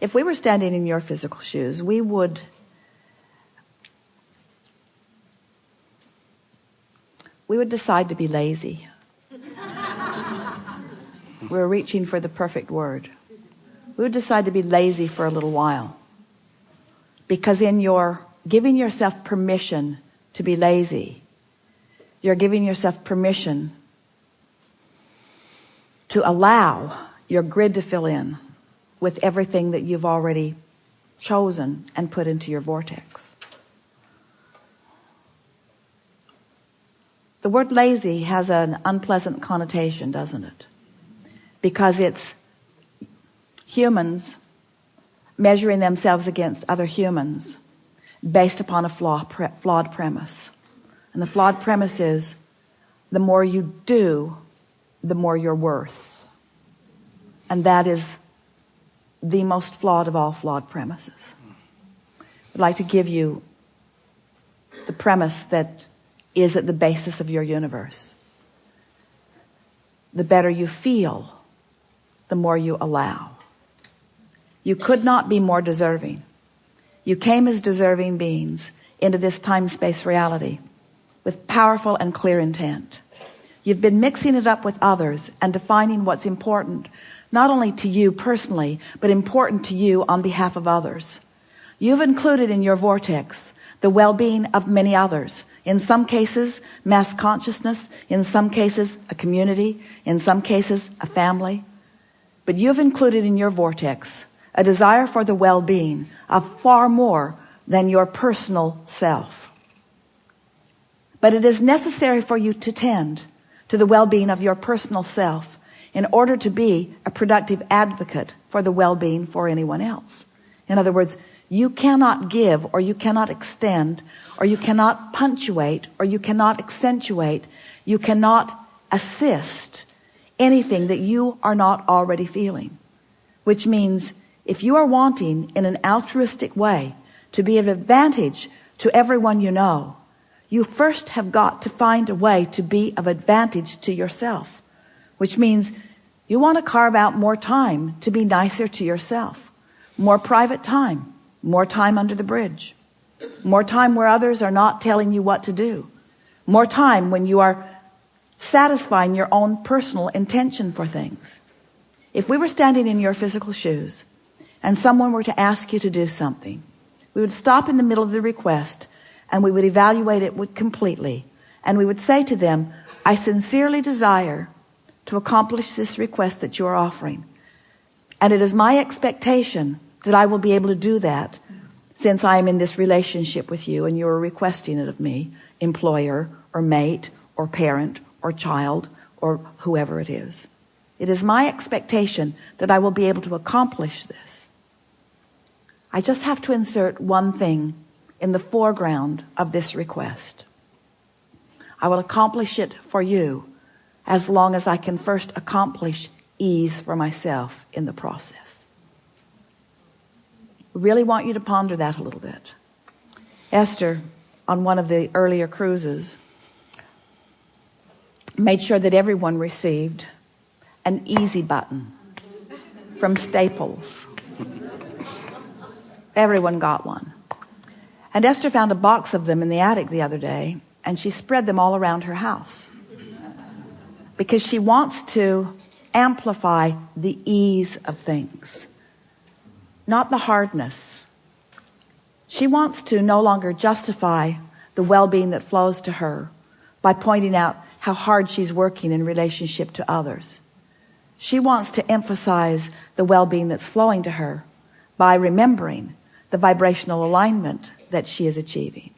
If we were standing in your physical shoes, we would decide to be lazy. We're reaching for the perfect word. We would decide to be lazy for a little while. Because in your giving yourself permission to be lazy, you're giving yourself permission to allow your grid to fill in with everything that you've already chosen and put into your vortex. The word lazy has an unpleasant connotation, doesn't it? Because it's humans measuring themselves against other humans based upon a flawed premise. And the flawed premise is, the more you do, the more you're worth. And that is the most flawed of all flawed premises. I'd like to give you the premise that is at the basis of your universe. The better you feel, the more you allow. You could not be more deserving. You came as deserving beings into this time-space reality with powerful and clear intent. You've been mixing it up with others and defining what's important, not only to you personally, but important to you on behalf of others. You've included in your vortex the well-being of many others. In some cases, mass consciousness. In some cases, a community. In some cases, a family. But you've included in your vortex a desire for the well-being of far more than your personal self. But it is necessary for you to tend to the well-being of your personal self in order to be a productive advocate for the well-being for anyone else. In other words, you cannot give, or you cannot extend, or you cannot punctuate, or you cannot accentuate, you cannot assist anything that you are not already feeling. Which means, if you are wanting in an altruistic way to be of advantage to everyone you know, you first have got to find a way to be of advantage to yourself. Which means you want to carve out more time to be nicer to yourself. More private time. More time under the bridge. More time where others are not telling you what to do. More time when you are satisfying your own personal intention for things. If we were standing in your physical shoes and someone were to ask you to do something, we would stop in the middle of the request and we would evaluate it completely. And we would say to them, I sincerely desire to accomplish this request that you are offering. And it is my expectation that I will be able to do that since I am in this relationship with you and you are requesting it of me, employer or mate or parent or child or whoever it is. It is my expectation that I will be able to accomplish this. I just have to insert one thing in the foreground of this request. I will accomplish it for you as long as I can first accomplish ease for myself in the process. I really want you to ponder that a little bit. Esther, on one of the earlier cruises, made sure that everyone received an easy button from Staples. Everyone got one. And Esther found a box of them in the attic the other day, and she spread them all around her house because she wants to amplify the ease of things, not the hardness. She wants to no longer justify the well-being that flows to her by pointing out how hard she's working in relationship to others. She wants to emphasize the well-being that's flowing to her by remembering the vibrational alignment that she is achieving.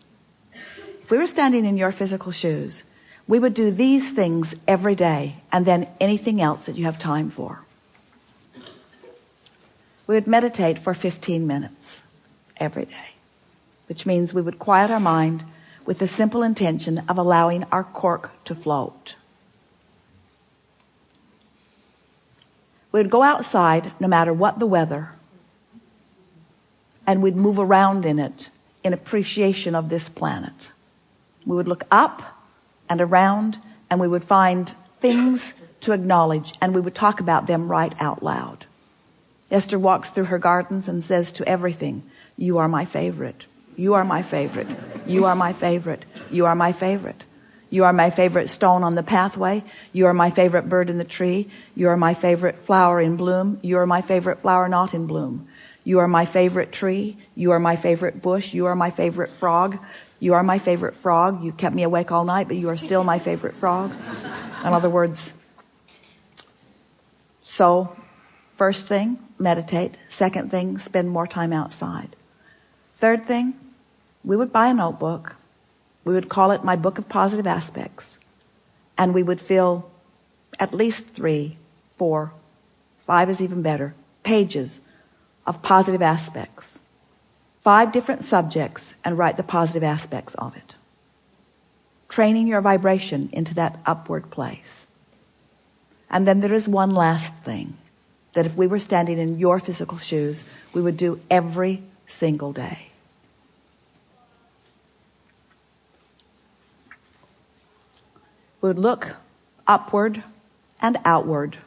If we were standing in your physical shoes, we would do these things every day and then anything else that you have time for. We would meditate for 15 minutes every day, which means we would quiet our mind with the simple intention of allowing our cork to float. We would go outside no matter what the weather, and we'd move around in it in appreciation of this planet. We would look up and around, and we would find things to acknowledge, and we would talk about them right out loud. Esther walks through her gardens and says to everything, you are my favorite. You are my favorite. You are my favorite. You are my favorite. You are my favorite stone on the pathway. You are my favorite bird in the tree. You are my favorite flower in bloom. You are my favorite flower not in bloom. You are my favorite tree. You are my favorite bush. You are my favorite frog. You are my favorite frog. You kept me awake all night, but you are still my favorite frog. In other words, so first thing, meditate. Second thing, spend more time outside. Third thing, we would buy a notebook. We would call it my book of positive aspects. And we would fill at least 3, 4, 5 is even better, pages of positive aspects. 5 different subjects, and write the positive aspects of it. Training your vibration into that upward place. And then there is one last thing that if we were standing in your physical shoes, we would do every single day. We would look upward and outward.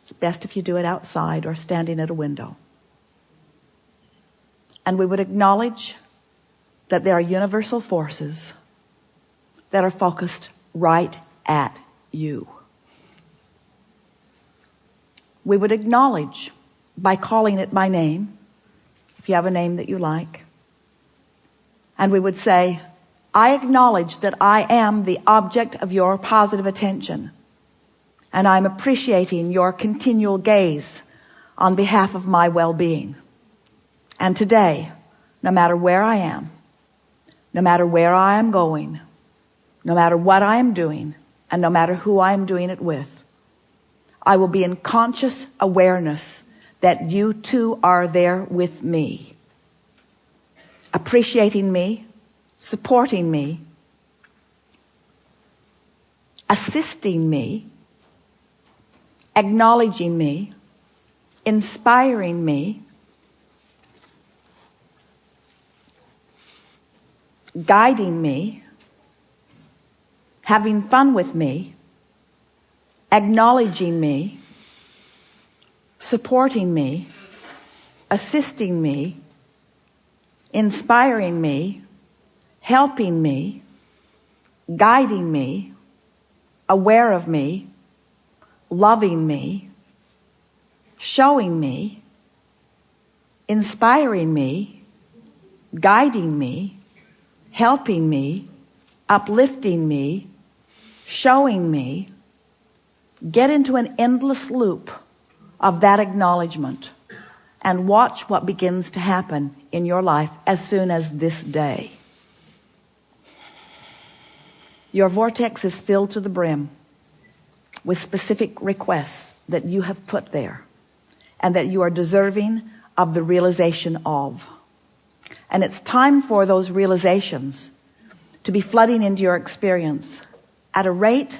It's best if you do it outside or standing at a window. And we would acknowledge that there are universal forces that are focused right at you. We would acknowledge by calling it by name, if you have a name that you like. And we would say, I acknowledge that I am the object of your positive attention, and I'm appreciating your continual gaze on behalf of my well-being. And today, no matter where I am, no matter where I am going, no matter what I am doing, and no matter who I am doing it with, I will be in conscious awareness that you too are there with me, appreciating me, supporting me, assisting me, acknowledging me, inspiring me, guiding me, having fun with me, acknowledging me, supporting me, assisting me, inspiring me, helping me, guiding me, aware of me, loving me, showing me, inspiring me, guiding me, helping me, uplifting me, showing me. Get into an endless loop of that acknowledgement and watch what begins to happen in your life as soon as this day. Your vortex is filled to the brim with specific requests that you have put there and that you are deserving of the realization of. And it's time for those realizations to be flooding into your experience at a rate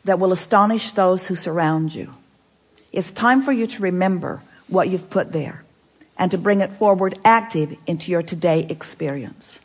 that will astonish those who surround you. It's time for you to remember what you've put there and to bring it forward active into your today experience.